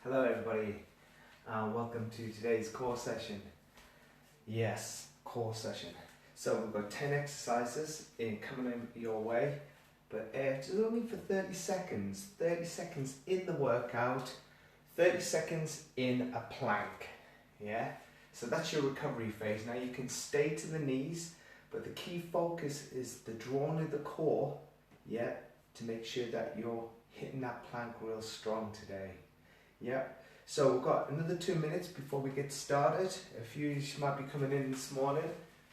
Hello everybody, welcome to today's core session. Yes, core session. So we've got 10 exercises coming in your way, but it's only for 30 seconds. 30 seconds in the workout, 30 seconds in a plank. Yeah, so that's your recovery phase. Now you can stay to the knees, but the key focus is the drawing of the core, yeah, to make sure that you're hitting that plank real strong today. Yeah, so we've got another 2 minutes before we get started. A few might be coming in this morning,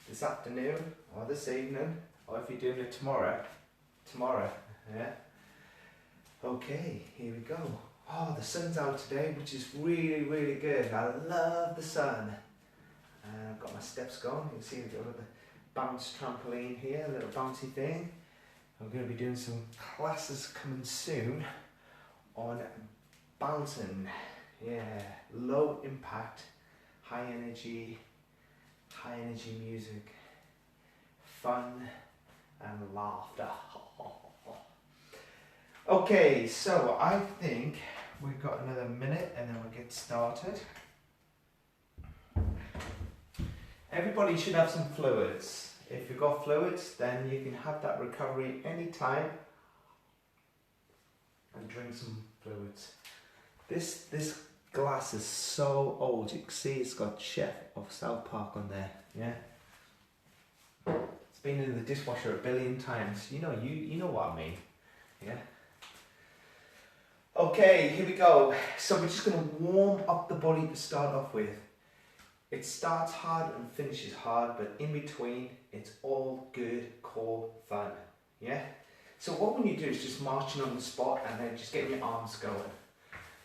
this afternoon, or this evening, or if you're doing it tomorrow, yeah. Okay, here we go. Oh, the sun's out today, which is really, really good. I love the sun. I've got my steps going. You can see we've got the bounce trampoline here, a little bouncy thing. I'm going to be doing some classes coming soon on bouncing, yeah, low impact, high energy music, fun and laughter. Okay, so I think we've got another minute and then we'll get started. Everybody should have some fluids. If you've got fluids, then you can have that recovery anytime and drink some fluids. This glass is so old. You can see it's got Chef of South Park on there. Yeah, it's been in the dishwasher 1 billion times. You know what I mean. Yeah. Okay, here we go. So we're just going to warm up the body to start off with. It starts hard and finishes hard, but in between, it's all good core fun. Yeah. So what we need to do is just marching on the spot and then just getting your arms going.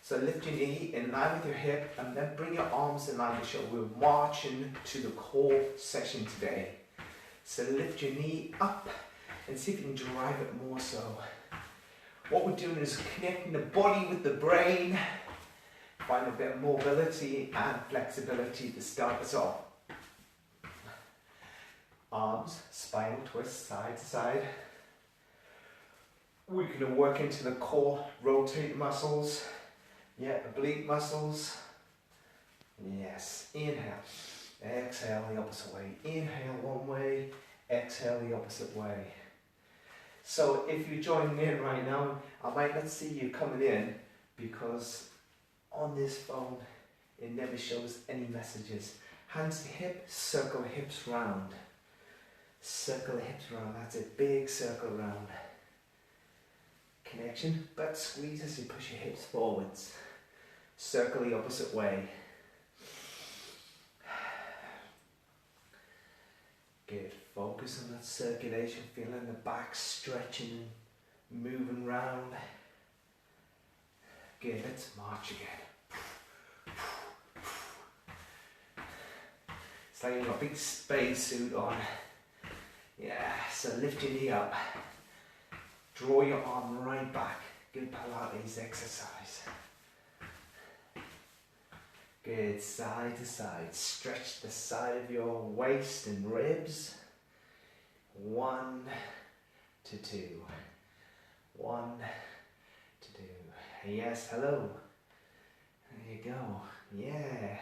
So lift your knee in line with your hip and then bring your arms in line with your shoulder. We're marching to the core session today. So lift your knee up and see if you can drive it more so. What we're doing is connecting the body with the brain. Find a bit of mobility and flexibility to start us off. Arms, spinal twist, side to side. We're going to work into the core, rotate muscles. Yeah, oblique muscles. Yes, inhale. Exhale the opposite way. Inhale one way, exhale the opposite way. So if you're joining in right now, I might not see you coming in because on this phone it never shows any messages. Hands to hip, circle the hips round. Circle the hips round, that's it, big circle round. Connection, butt squeeze as you push your hips forwards. Circle the opposite way. Good. Focus on that circulation, feeling the back stretching and moving round. Good. Let's march again. It's like you've got a big space suit on. Yeah. So lift your knee up. Draw your arm right back. Good Pilates exercise. Good, side to side. Stretch the side of your waist and ribs. 1 to 2. 1 to 2. Yes, hello. There you go. Yeah.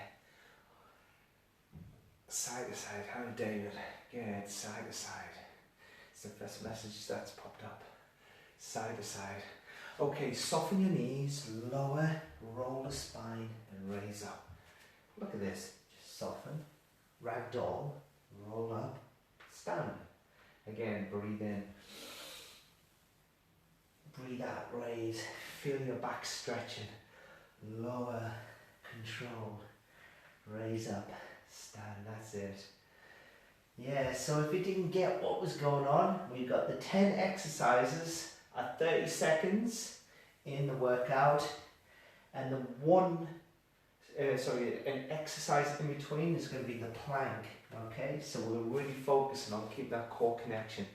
Side to side. Hello, David. Good, side to side. It's the first message that's popped up. Side to side. Okay, soften your knees, lower, roll the spine and raise up. Look at this. Just soften, ragdoll, roll up, stand. Again, breathe in. Breathe out, raise. Feel your back stretching. Lower, control, raise up, stand. That's it. Yeah, so if you didn't get what was going on, we've got the 10 exercises at 30 seconds in the workout, and the an exercise in between is going to be the plank. Okay, so we're really focusing on keep that core connection.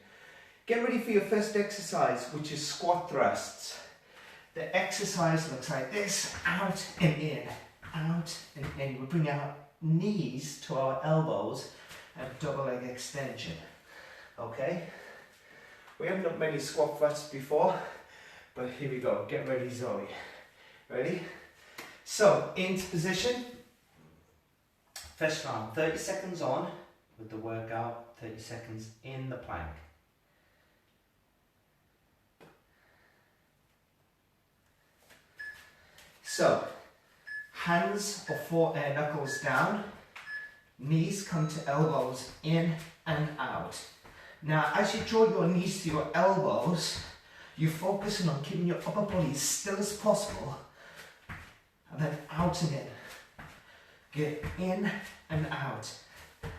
Get ready for your first exercise, which is squat thrusts. The exercise looks like this: out and in, out and in. We bring our knees to our elbows and double leg extension. Okay. We haven't done many squat thrusts before, but here we go. Get ready, Zoe. Ready? So, into position. First round, 30 seconds on with the workout, 30 seconds in the plank. So, hands or knuckles down, knees come to elbows, in and out. Now, as you draw your knees to your elbows, you're focusing on keeping your upper body as still as possible, and then out and in. Get in and out.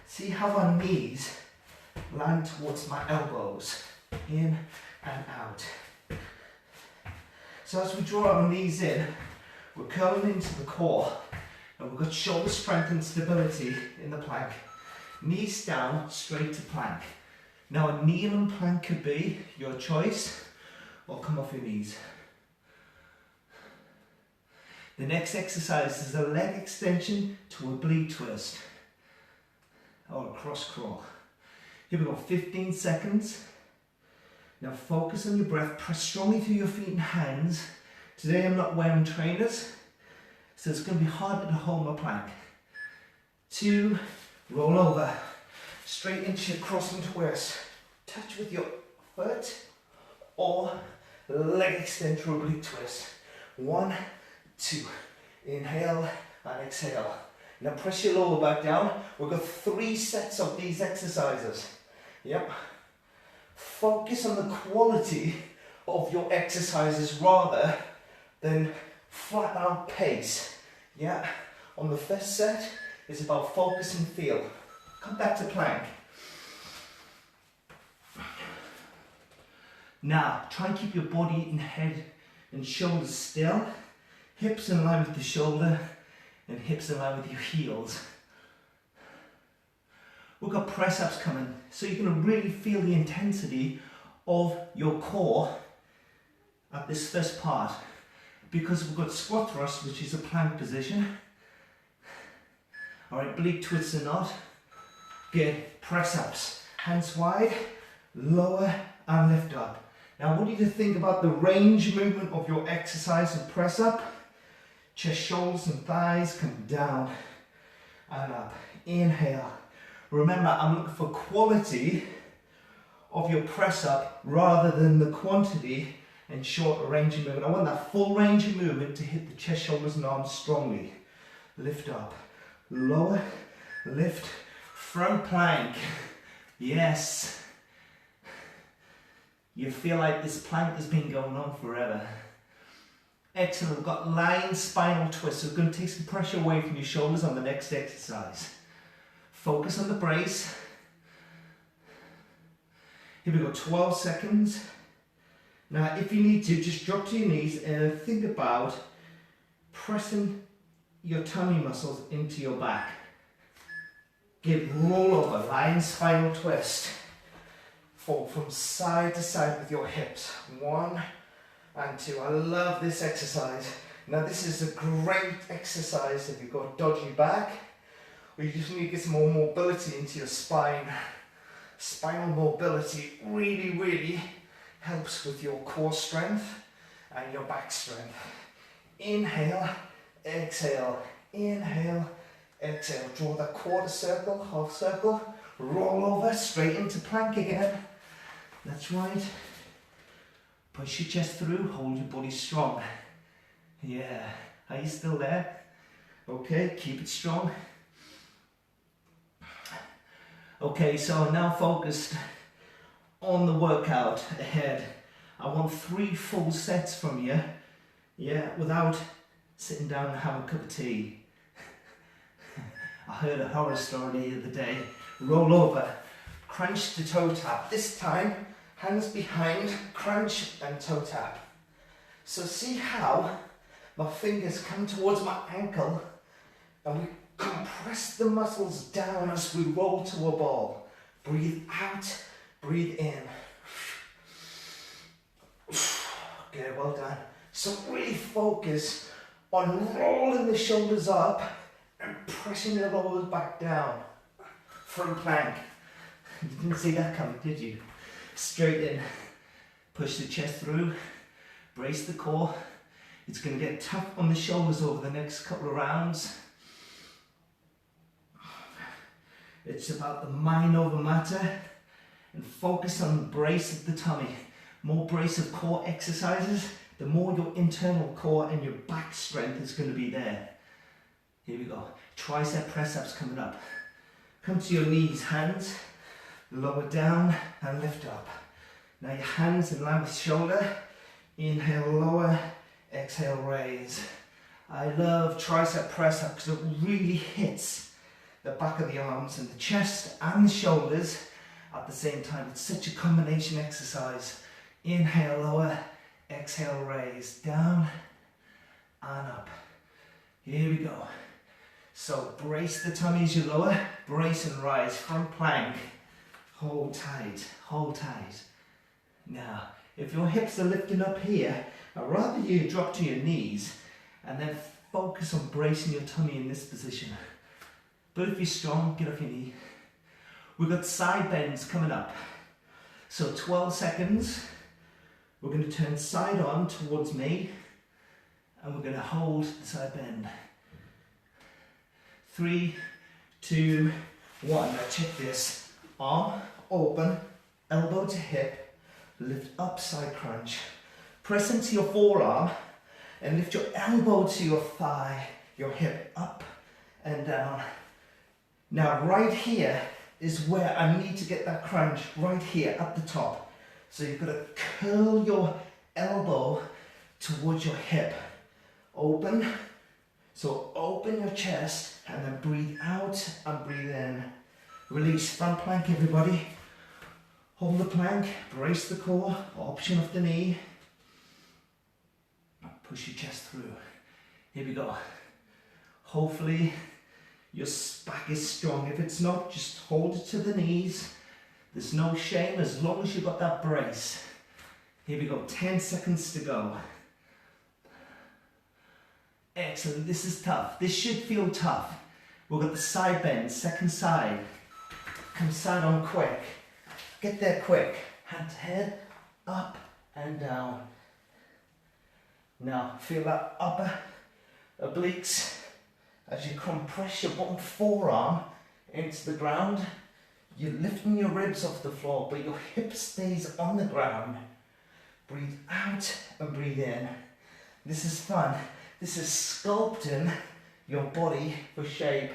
See how our knees land towards my elbows, in and out. So as we draw our knees in, we're curling into the core, and we've got shoulder strength and stability in the plank. Knees down, straight to plank. Now a kneeling plank could be your choice, or come off your knees. The next exercise is a leg extension to a bleed twist, or a cross crawl. Here we go, 15 seconds. Now focus on your breath, press strongly through your feet and hands. Today I'm not wearing trainers, so it's going to be harder to hold my plank. 2, roll over, straight into your cross and twist. Touch with your foot, or leg extend to oblique twist. 1, 2, inhale and exhale. Now press your lower back down. We've got 3 sets of these exercises. Yep. Focus on the quality of your exercises rather than flat out pace. Yeah. On the first set, it's about focus and feel. Come back to plank. Now, try and keep your body and head and shoulders still. Hips in line with the shoulder and hips in line with your heels. We've got press ups coming, so you're going to really feel the intensity of your core at this first part, because we've got squat thrust, which is a plank position. Alright, oblique twists or not. Good, press ups, hands wide, lower and lift up. Now I want you to think about the range movement of your exercise and press up. Chest, shoulders and thighs come down and up. Inhale. Remember, I'm looking for quality of your press up rather than the quantity and short range of movement. I want that full range of movement to hit the chest, shoulders and arms strongly. Lift up. Lower, lift, front plank. Yes. You feel like this plank has been going on forever. Excellent, we've got lying spinal twist, so we're going to take some pressure away from your shoulders on the next exercise. Focus on the brace. Here we go, 12 seconds. Now if you need to, just drop to your knees and think about pressing your tummy muscles into your back. Give roll over, lying spinal twist. Fall from side to side with your hips. 1 and 2. I love this exercise. Now this is a great exercise if you've got dodgy back, or you just need to get some more mobility into your spine. Spinal mobility really helps with your core strength and your back strength. Inhale, exhale, inhale, exhale. Draw that quarter circle, half circle, roll over, straight into plank again. That's right. Push your chest through, hold your body strong. Yeah, are you still there? Okay, keep it strong. Okay, so I'm now focused on the workout ahead. I want 3 full sets from you, yeah, without sitting down and having a cup of tea. I heard a horror story the other day. Roll over, crunch to toe tap. This time, hands behind, crunch and toe tap. So see how my fingers come towards my ankle and we compress the muscles down as we roll to a ball. Breathe out, breathe in. Good, well done. So really focus on rolling the shoulders up and pressing the elbows back down. Front plank. You didn't see that coming, did you? Straight in. Push the chest through. Brace the core. It's going to get tough on the shoulders over the next couple of rounds. It's about the mind over matter, and focus on the brace of the tummy. More brace of core exercises, the more your internal core and your back strength is going to be there. Here we go. Tricep press-ups coming up. Come to your knees, hands, lower down and lift up. Now your hands in line with shoulder. Inhale, lower, exhale, raise. I love tricep press-up because it really hits the back of the arms and the chest and the shoulders at the same time. It's such a combination exercise. Inhale, lower, exhale, raise, down and up. Here we go. So brace the tummy as you lower, brace and rise, front plank. Hold tight, hold tight. Now, if your hips are lifting up here, I'd rather you drop to your knees and then focus on bracing your tummy in this position. But if you're strong, get off your knee. We've got side bends coming up. So 12 seconds. We're going to turn side on towards me and we're going to hold the side bend. 3, 2, 1. Now check this. Arm open, elbow to hip, lift up, side crunch. Press into your forearm and lift your elbow to your thigh, your hip up and down. Now right here is where I need to get that crunch, right here at the top. So you've got to curl your elbow towards your hip. Open. So open your chest and then breathe out and breathe in. Release, front plank everybody. Hold the plank, brace the core, option of the knee. Push your chest through. Here we go. Hopefully your back is strong. If it's not, just hold it to the knees. There's no shame as long as you've got that brace. Here we go, 10 seconds to go. Excellent, this is tough. This should feel tough. We've got the side bend, second side. Come side on quick. Get there quick. Hand to head, up and down. Now, feel that upper obliques as you compress your bottom forearm into the ground. You're lifting your ribs off the floor, but your hip stays on the ground. Breathe out and breathe in. This is fun. This is sculpting your body for shape.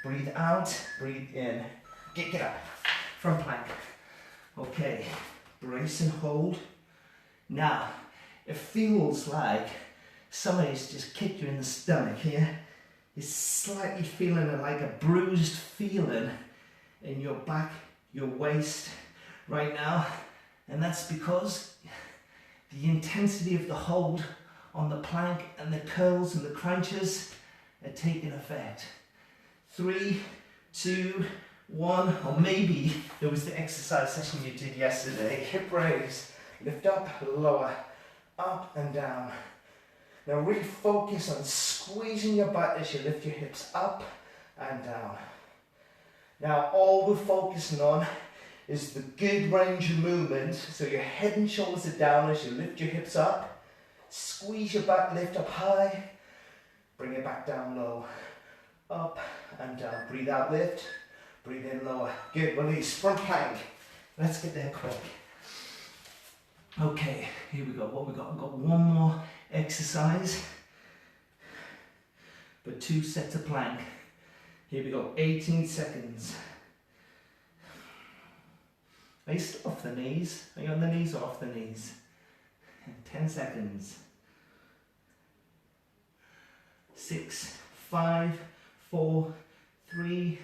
Breathe out, breathe in. Get up. Front plank. Okay, brace and hold. Now, it feels like somebody's just kicked you in the stomach here. You're slightly feeling it like a bruised feeling in your back, your waist right now. And that's because the intensity of the hold on the plank and the curls and the crunches are taking effect. 3, 2, 1, or maybe it was the exercise session you did yesterday. Hip raise, lift up, lower, up and down. Now really focus on squeezing your butt as you lift your hips up and down. Now all we're focusing on is the good range of movement. So your head and shoulders are down as you lift your hips up. Squeeze your back, lift up high. Bring it back down low. Up and down. Breathe out, lift. Breathe in, lower. Good, release. Front plank. Let's get there quick. Okay, here we go. What we got? We've got one more exercise, but 2 sets of plank. Here we go. 18 seconds. Are you still off the knees? Are you on the knees or off the knees? 10 seconds. 6, 5, 4, 3,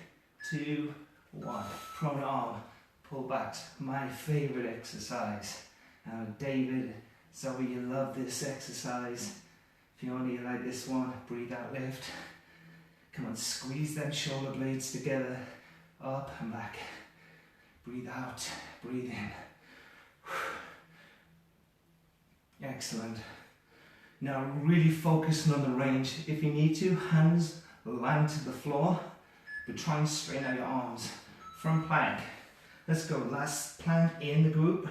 2, 1. Prone arm, pull back. My favorite exercise. David, Zoe, you love this exercise. Fiona, you like this one. Breathe out, lift. Come on, squeeze them shoulder blades together. Up and back. Breathe out, breathe in. Excellent. Now really focusing on the range. If you need to, hands land to the floor, but try and straighten out your arms. Front plank. Let's go. Last plank in the group.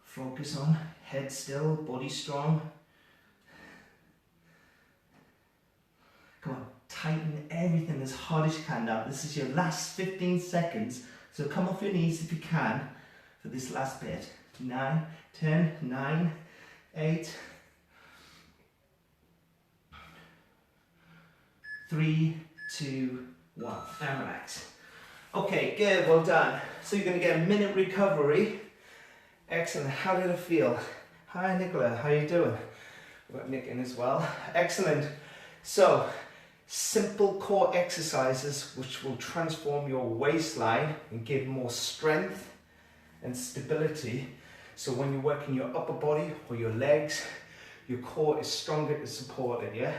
Focus on head still, body strong. Come on, tighten everything as hard as you can now. This is your last 15 seconds, so come off your knees if you can for this last bit. 9, 10, 9, 8, 3, 2, 1, and relax. Okay, good, well done. So you're going to get a minute recovery. Excellent, how did it feel? Hi Nicola, how you doing? We've got Nick in as well. Excellent. So, simple core exercises which will transform your waistline and give more strength and stability. So when you're working your upper body or your legs, your core is stronger and supported, yeah?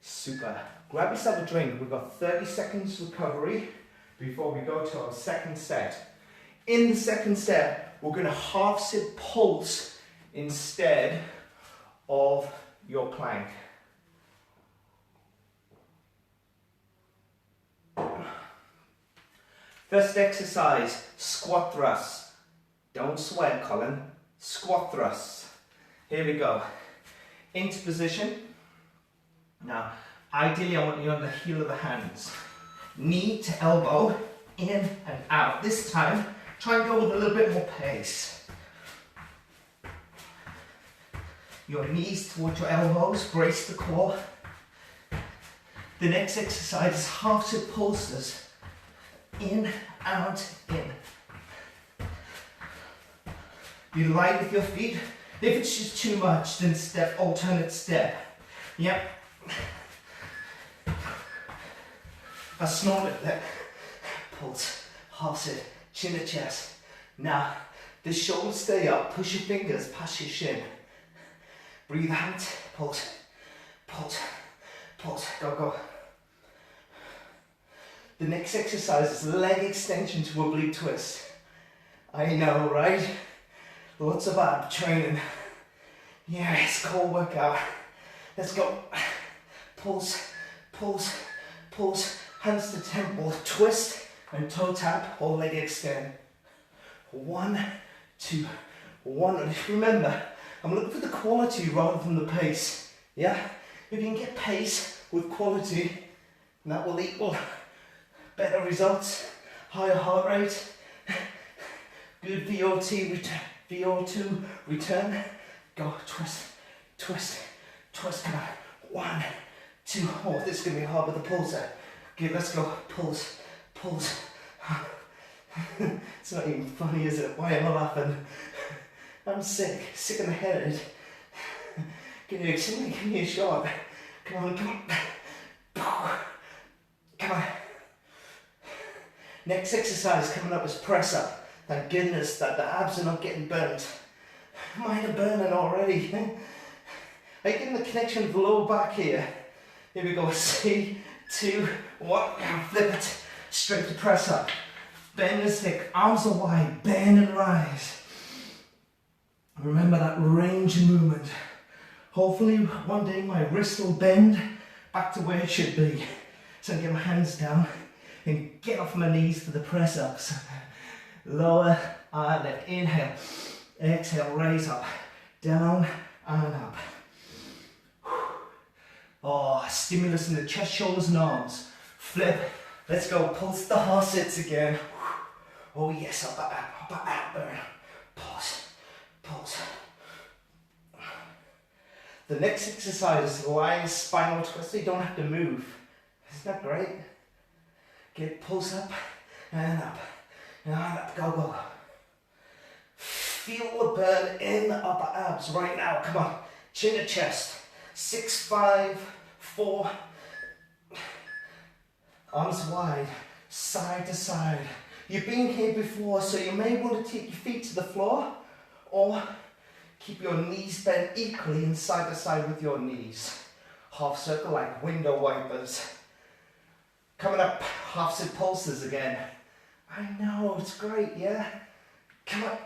Super. Grab yourself a drink. We've got 30 seconds recovery before we go to our second set. In the second set, we're going to half sit pulse instead of your plank. First exercise, squat thrusts. Don't sweat, Colin. Squat thrusts. Here we go. Into position. Now, ideally I want you on the heel of the hands. Knee to elbow, in and out. This time, try and go with a little bit more pace. Your knees towards your elbows, brace the core. The next exercise is half sit pulses. In, out, in. Be light with your feet. If it's just too much, then step, alternate step. Yep. I snorted there. Pulse, half sit, chin to chest. Now, the shoulders stay up, push your fingers past your shin. Breathe out, pulse, pulse, pulse, go, go. The next exercise is leg extension to oblique twist. I know, right? Lots of ab training. Yes, core workout. Let's go. Pulse, pulse, pulse. Hands to temple, twist and toe tap or leg extend. 1, 2, 1. And remember, I'm looking for the quality rather than the pace. Yeah? If you can get pace with quality, that will equal better results, higher heart rate, good VO2 return. Go, twist, twist, twist. Come on. 1, 2. Oh, this is going to be hard with the pulse there. Okay, let's go. Pulse, pulse. It's not even funny, is it? Why am I laughing? I'm sick in the head. Give me a shot. Come on, come on. Come on. Next exercise coming up is press up. Thank goodness that the abs are not getting burnt. Mine are burning already. Are you getting the connection of the lower back here? Here we go. 3, 2, 1. Flip it. Straight to press up. Bend and stick. Arms are wide. Bend and rise. Remember that range of movement. Hopefully one day my wrist will bend back to where it should be. So I get my hands down and get off my knees for the press ups. Lower and left. Inhale. Exhale. Raise up. Down and up. Oh, stimulus in the chest, shoulders and arms. Flip. Let's go. Pulse the half sits again. Oh yes, upper ab burn. Pulse. Pulse. The next exercise is lying spinal twist, so you don't have to move. Isn't that great? Get pulse up and up. And up. Go, go. Feel the burn in the upper abs right now. Come on. Chin to chest. 6, 5, 4. Arms wide. Side to side. You've been here before, so you may want to take your feet to the floor or keep your knees bent equally and side to side with your knees. Half circle like window wipers. Coming up, half sit pulses again. I know, it's great, yeah? Come on.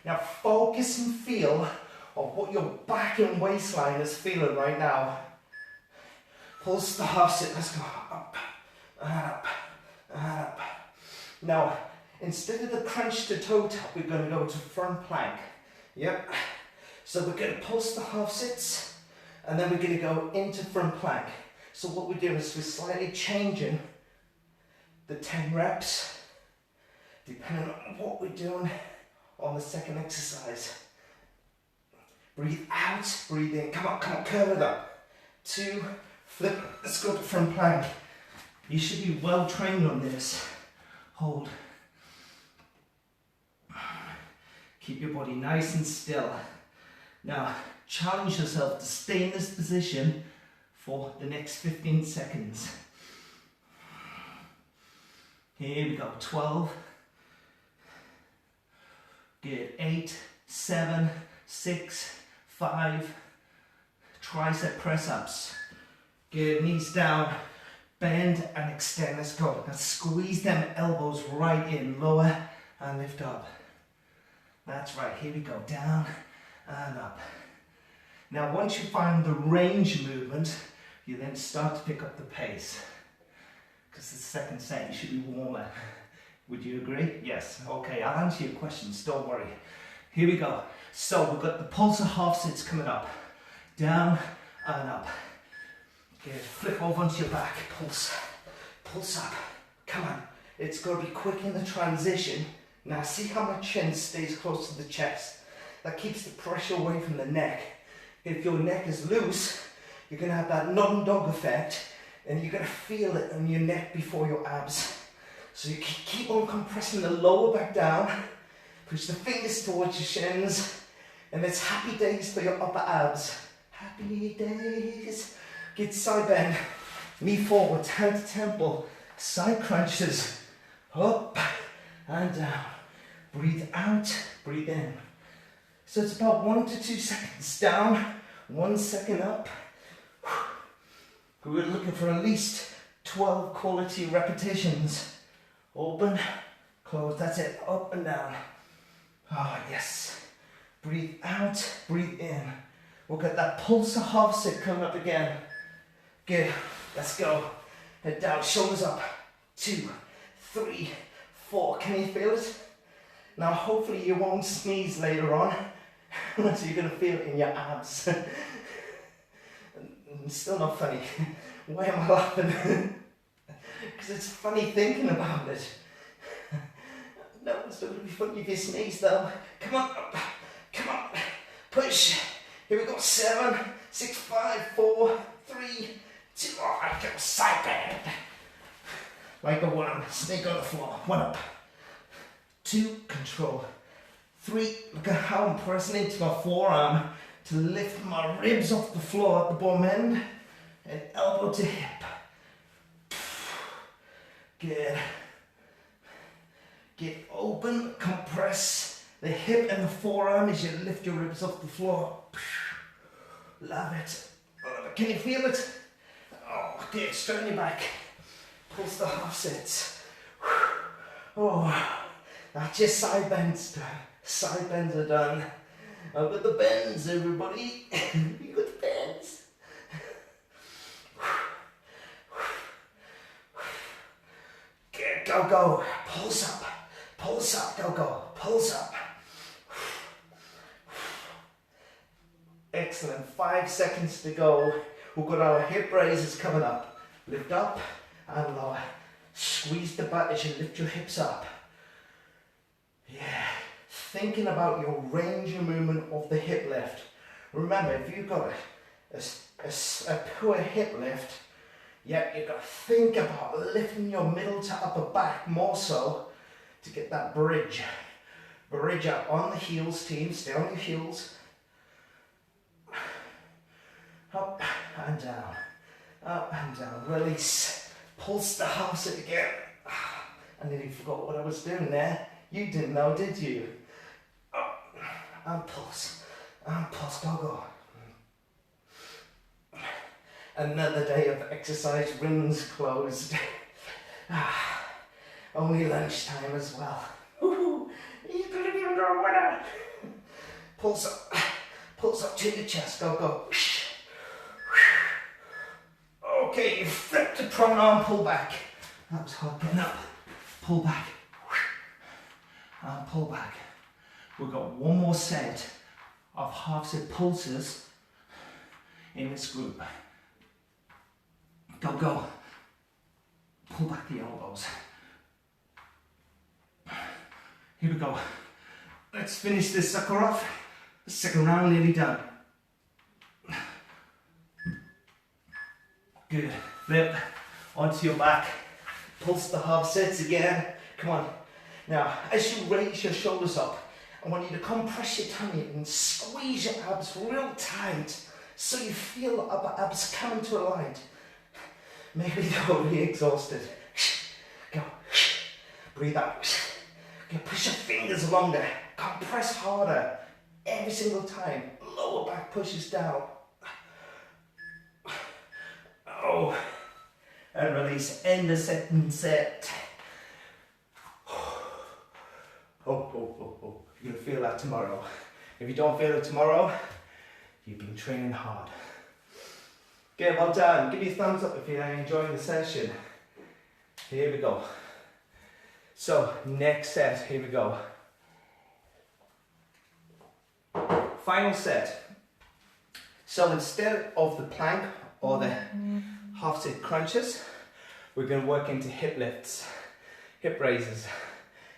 Now focus and feel on what your back and waistline is feeling right now. Pulse the half sit, let's go. Up, and up, and up. Now, instead of the crunch to toe tap, we're going to go to front plank. Yep. So we're going to pulse the half sits, and then we're going to go into front plank. So what we're doing is we're slightly changing the 10 reps, depending on what we're doing on the second exercise. Breathe out, breathe in. Come on, curve it up. 2, flip, let's go to front plank. You should be well trained on this. Hold. Keep your body nice and still. Now, challenge yourself to stay in this position for the next 15 seconds. Here we go, 12. Good, 8, 7, 6, 5. Tricep press-ups. Good, knees down. Bend and extend, let's go. Now squeeze them elbows right in, lower and lift up. That's right, here we go, down and up. Now once you find the range movement, you then start to pick up the pace. Because the second set you should be warmer. Would you agree? Yes, okay, I'll answer your questions, don't worry. Here we go. So we've got the pulsar half sits coming up. Down and up. Good, flip over onto your back, pulse up. Come on, it's got to be quick in the transition. Now see how my chin stays close to the chest. That keeps the pressure away from the neck. If your neck is loose, you're going to have that non-dog effect, and you're going to feel it in your neck before your abs. So you keep on compressing the lower back down, push the fingers towards your shins, and it's happy days for your upper abs. Happy days. Get side bend, knee forward, hand to temple, side crunches, up and down. Breathe out, breathe in. So it's about 1 to 2 seconds down, 1 second up. We're looking for at least 12 quality repetitions. Open, close, that's it, up and down. Ah, yes. Breathe out, breathe in. We'll get that pulsar half sit coming up again. Good, let's go. Head down, shoulders up. 2, 3, 4. Can you feel it? Now hopefully you won't sneeze later on, so you're going to feel it in your abs. Still not funny. Why am I laughing? Because it's funny thinking about it. No, it's not going to be funny if you sneeze though. Come on, come on, push. Here we go, 7, 6, 5, 4, 3, 2, oh, I go side bend. Like a worm, snake on the floor. 1 up. 2, control. 3, look at how I'm pressing into my forearm to lift my ribs off the floor at the bottom end and elbow to hip. Good. Get open, compress the hip and the forearm as you lift your ribs off the floor. Love it. Can you feel it? Oh, good. Straighten your back. Pulse the half sits. Oh, that's your side bends done. Side bends are done. I've got the bends, everybody. You got the bends. Good, go, go. Pulse up. Pulse up, go, go. Pulse up. Excellent. 5 seconds to go. We've got our hip raises coming up. Lift up and lower. Squeeze the butt as you lift your hips up. Yeah. Thinking about your range of movement of the hip lift. Remember, if you've got a poor hip lift, yeah, you've got to think about lifting your middle to upper back more so to get that bridge. Bridge up on the heels, team. Stay on your heels. Up and down. Up and down. Release. Pulse the half sit again. I nearly forgot what I was doing there. You didn't know, did you? Up and pulse. And pulse. Go, go. Another day of exercise, rings closed. Only lunchtime as well. He's gonna be under a winner. Pulse up to the chest. Go, go. Okay, you flip the prone arm, pull back. That was hard. Getting up. Pull back. and pull back. We've got one more set of half set pulses in this group. Go, go. Pull back the elbows. Here we go. Let's finish this sucker off. The second round nearly done. Good. Flip onto your back. Pulse the half sets again. Come on. Now, as you raise your shoulders up, I want you to compress your tummy and squeeze your abs real tight so you feel the upper abs coming to a line. Maybe they're already exhausted. Go. Breathe out. Okay, push your fingers longer. Compress harder. Every single time. Lower back pushes down. Oh. And release. End the second set. Oh. You're going to feel that tomorrow. If you don't feel it tomorrow, you've been training hard. Okay, well done. Give me a thumbs up if you're enjoying the session. Here we go. So, next set, here we go. Final set. So instead of the plank or the half sit crunches, we're going to work into hip lifts, hip raises.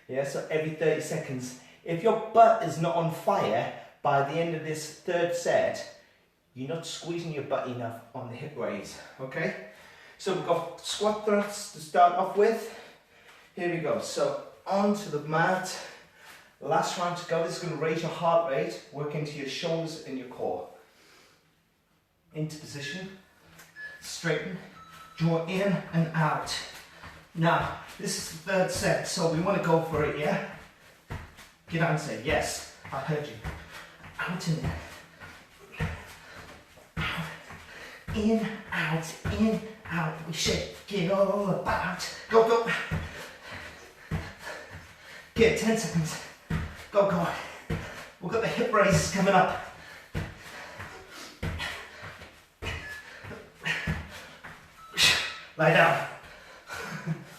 Yeah, so every 30 seconds. If your butt is not on fire by the end of this third set, you're not squeezing your butt enough on the hip raise, okay? So we've got squat thrusts to start off with. Here we go, so onto the mat. Last round to go. This is going to raise your heart rate, work into your shoulders and your core. Into position, straighten, draw in and out. Now, this is the third set, so we want to go for it, yeah? Get out and say, yes, I heard you. Out and in, out, we shake it all about. Go, go. Get 10 seconds. Go, go. We've got the hip raises coming up. Lie down.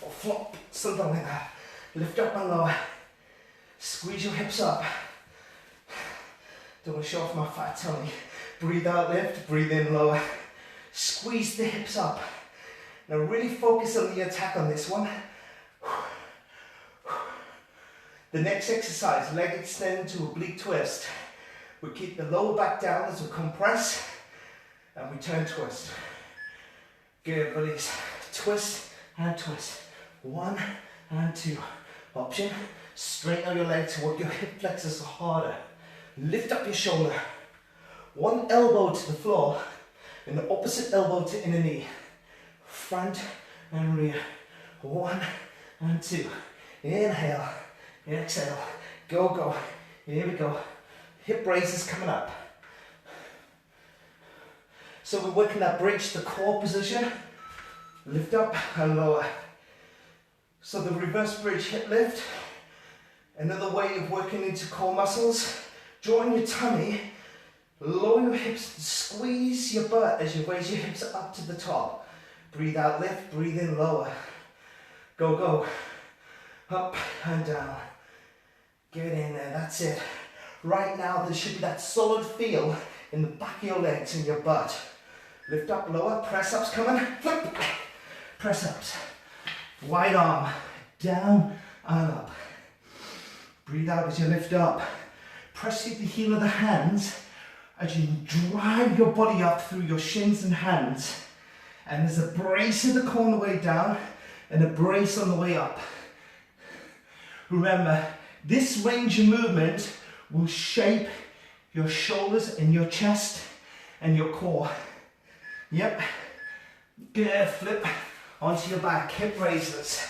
Or flop, something like that. Lift up and lower. Squeeze your hips up. Don't want to show off my fat tummy. Breathe out, lift, breathe in, lower. Squeeze the hips up. Now really focus on the attack on this one. The next exercise, leg extend to oblique twist. We keep the lower back down as we compress and we turn twist. Good, release. Twist and twist. 1 and 2. Option. Straighten your legs, work your hip flexors harder. Lift up your shoulder. One elbow to the floor and the opposite elbow to inner knee. Front and rear. 1 and 2. Inhale. Exhale. Go, go. Here we go. Hip raises coming up. So we're working that bridge to core position. Lift up and lower. So the reverse bridge hip lift. Another way of working into core muscles. Drawing your tummy. Lower your hips. Squeeze your butt as you raise your hips up to the top. Breathe out, lift. Breathe in, lower. Go, go. Up and down. Get in there, that's it. Right now there should be that solid feel in the back of your legs and your butt. Lift up, lower, press ups coming, flip, press ups. Wide arm, down and up. Breathe out as you lift up. Press the heel of the hands as you drive your body up through your shins and hands. And there's a brace in the core on the way down and a brace on the way up. Remember, this range of movement will shape your shoulders and your chest and your core. Yep. Good. Flip onto your back. Hip raises.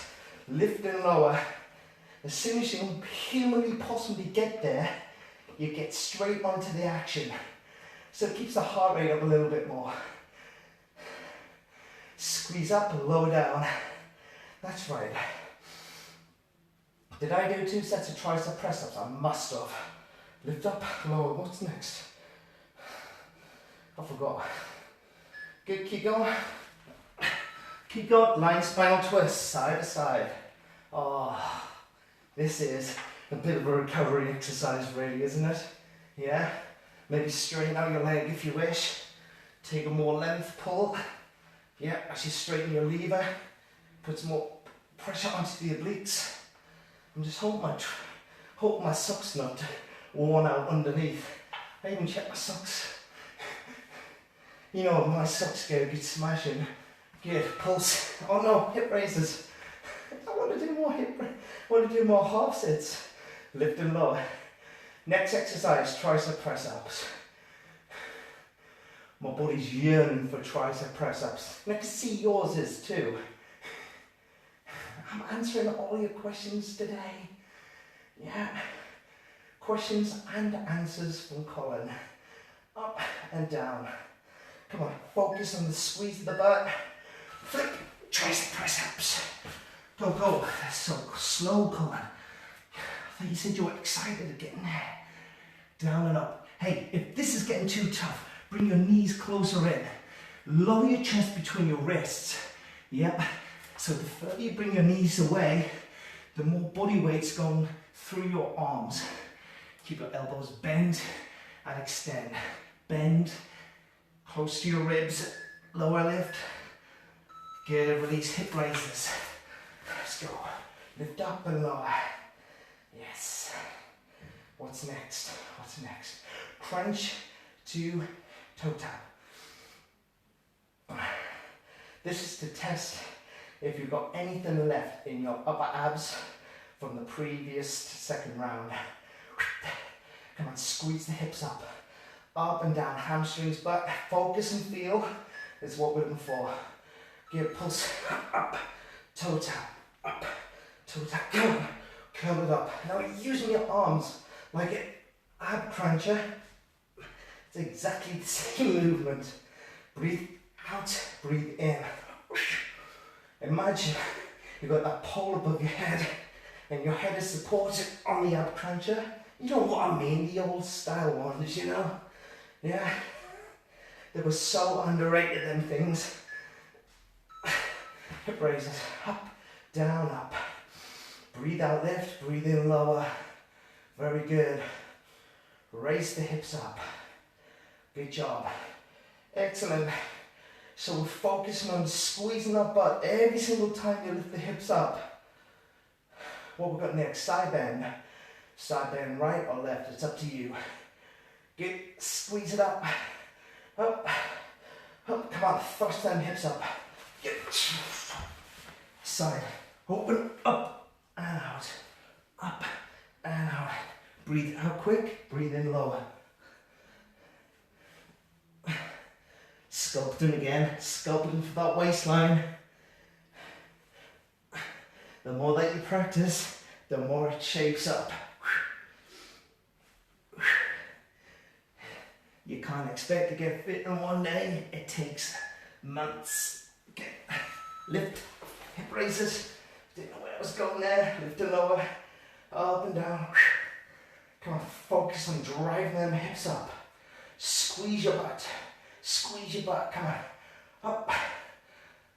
Lift and lower. As soon as you humanly possibly get there, you get straight onto the action. So it keeps the heart rate up a little bit more. Squeeze up and lower down. That's right. Did I do 2 sets of tricep press-ups? I must have. Lift up, lower. What's next? I forgot. Good, keep going. Keep going. Lying spinal twist, side to side. Oh, this is a bit of a recovery exercise really, isn't it? Yeah? Maybe straighten out your leg if you wish. Take a more length pull. Yeah, as you straighten your lever, put some more pressure onto the obliques. I'm just hope my socks not worn out underneath. I even check my socks. You know, my socks get a good smashing. Good pulse. Oh no, hip raises. I want to do more I want to do more half sits. Lift and lower. Next exercise, tricep press ups. My body's yearning for tricep press ups. And I can see yours is too. I'm answering all your questions today. Yeah. Questions and answers from Colin. Up and down. Come on, focus on the squeeze of the butt. Flick, tricep press ups. Go, go. That's so slow, Colin. I thought you said you were excited at getting there. Down and up. Hey, if this is getting too tough, bring your knees closer in. Lower your chest between your wrists. Yep. So the further you bring your knees away, the more body weight's going through your arms. Keep your elbows bent and extend. Bend, close to your ribs, lower lift. Good, release hip raises. Let's go. Lift up and lower. Yes. What's next? What's next? Crunch to toe tap. This is to test if you've got anything left in your upper abs from the previous second round. Come on, squeeze the hips up. Up and down, hamstrings, but focus and feel is what we're looking for. Give pulse up, toe tap, up, toe tap, come on, curl it up. Now you're using your arms like an ab cruncher. It's exactly the same movement. Breathe out, breathe in. Imagine you've got that pole above your head and your head is supported on the ab cruncher. You know what I mean, the old style ones, you know? Yeah, they were so underrated, them things. Hip raises, up, down, up. Breathe out, lift, breathe in, lower. Very good. Raise the hips up. Good job. Excellent. So we're focusing on squeezing that butt every single time you lift the hips up. What we've got next, side bend. Side bend right or left, it's up to you. Good, squeeze it up. Up, up, come on, thrust them hips up. Good. Side, open, up and out. Up and out. Breathe out quick, breathe in lower. Sculpting again, sculpting for that waistline. The more that you practice, the more it shapes up. You can't expect to get fit in one day, it takes months. Okay. Lift, hip raises, didn't know where I was going there, lift and lower, up and down. Come on, focus on driving them hips up. Squeeze your butt, come on. Up,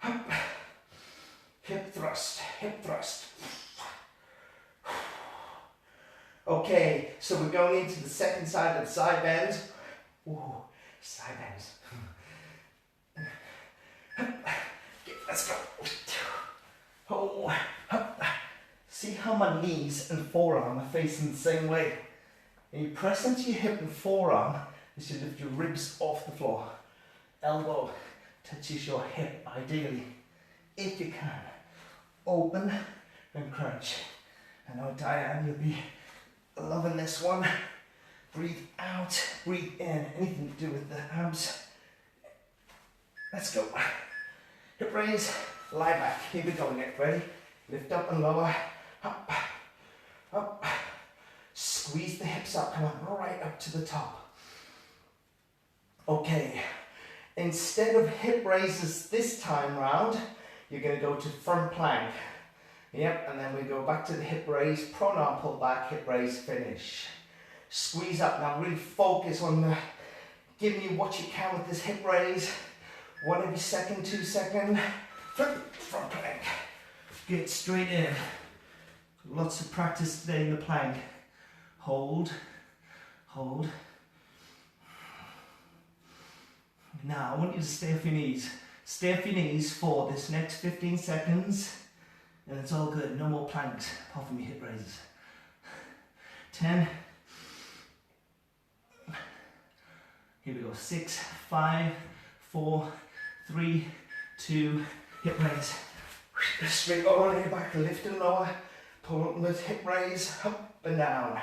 up. Hip thrust, hip thrust. Okay, so we're going into the second side of the side bends. Ooh, side bends. Let's go. Oh, see how my knees and forearm are facing the same way? And you press into your hip and forearm as you lift your ribs off the floor. Elbow touches your hip, ideally, if you can. Open and crunch. I know, Diane, you'll be loving this one. Breathe out, breathe in. Anything to do with the abs. Let's go. Hip raise, lie back. Here we go, Nick. Ready? Lift up and lower. Up, up. Squeeze the hips up. Come on, right up to the top. Okay. Instead of hip raises this time round, you're going to go to front plank. Yep, and then we go back to the hip raise, pronar pull back, hip raise, finish. Squeeze up now, really focus on giving you what you can with this hip raise. 1 every second, 2 seconds. Front plank. Get straight in. Lots of practice today in the plank. Hold, hold. Now I want you to stay off your knees. Stay off your knees for this next 15 seconds and it's all good. No more planks apart from your hip raises. 10. Here we go. 6, 5, 4, 3, 2, hip raise. Straight all the way back, lift and lower. Pull up with hip raise, up and down.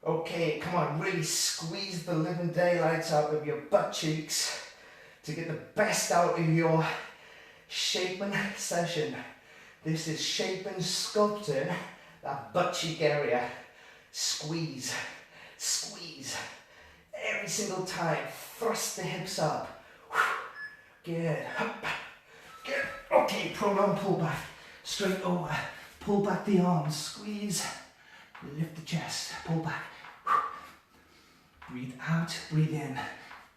Okay, come on, really squeeze the living daylights out of your butt cheeks to get the best out of your shaping session. This is shaping, sculpting that butt cheek area. Squeeze, squeeze. Every single time, thrust the hips up. Good, up, good. Okay, prolong pull back, straight over. Pull back the arms, squeeze. Lift the chest, pull back. Breathe out, breathe in.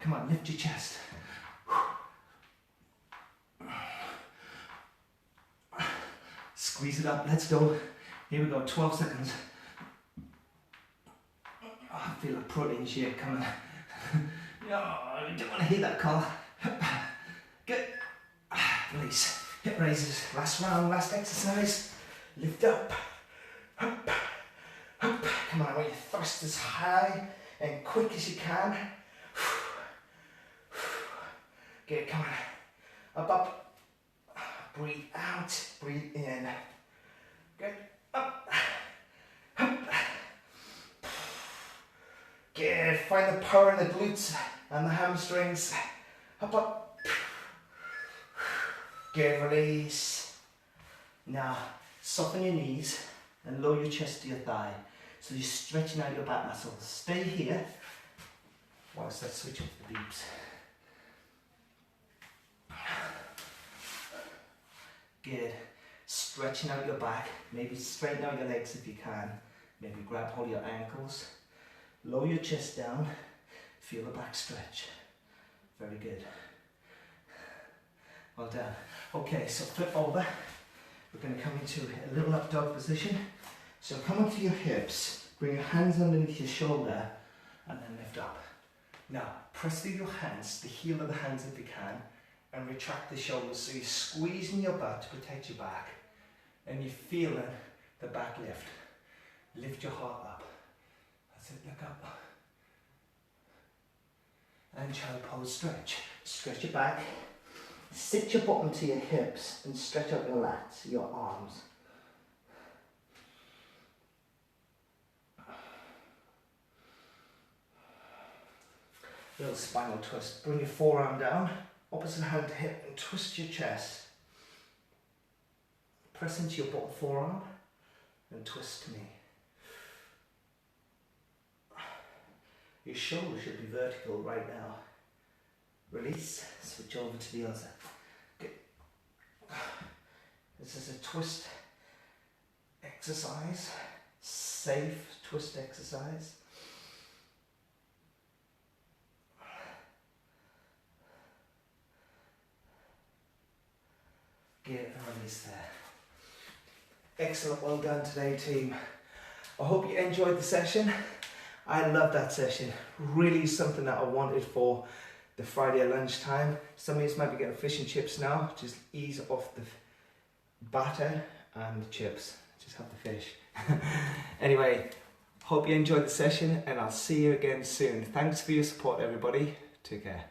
Come on, lift your chest. Squeeze it up, let's go. Here we go, 12 seconds. Oh, I feel a protein shake coming. Oh, you don't want to hear that, Carl. Good. Release. Hip raises. Last round, last exercise. Lift up. Up. Up. Come on, I want you to thrust as high and quick as you can. Good, come on. Up, up. Breathe out, breathe in. Good. Up. Up. Good. Find the power in the glutes and the hamstrings. Up, up. Good. Release. Now, soften your knees and lower your chest to your thigh. So you're stretching out your back muscles. Stay here whilst I switch off the beeps. Good. Stretching out your back. Maybe straighten out your legs if you can. Maybe grab hold of your ankles. Lower your chest down. Feel the back stretch. Very good. Well done. Okay, so flip over. We're going to come into a little up dog position. So come up to your hips. Bring your hands underneath your shoulder and then lift up. Now, press through your hands, the heel of the hands if you can, and retract the shoulders so you're squeezing your butt to protect your back and you're feeling the back lift. Lift your heart up. That's it, look up. And child pose stretch. Stretch your back. Sit your bottom to your hips and stretch out your lats, your arms. Little spinal twist. Bring your forearm down. Opposite hand to hip and twist your chest. Press into your bottom forearm and twist to me. Your shoulder should be vertical right now. Release, switch over to the other. Good. This is a twist exercise, safe twist exercise. Good, and release there. Excellent, well done today, team. I hope you enjoyed the session. I love that session. Really something that I wanted for the Friday at lunchtime. Some of you might be getting fish and chips now. Just ease off the batter and the chips. Just have the fish. Anyway, hope you enjoyed the session and I'll see you again soon. Thanks for your support, everybody. Take care.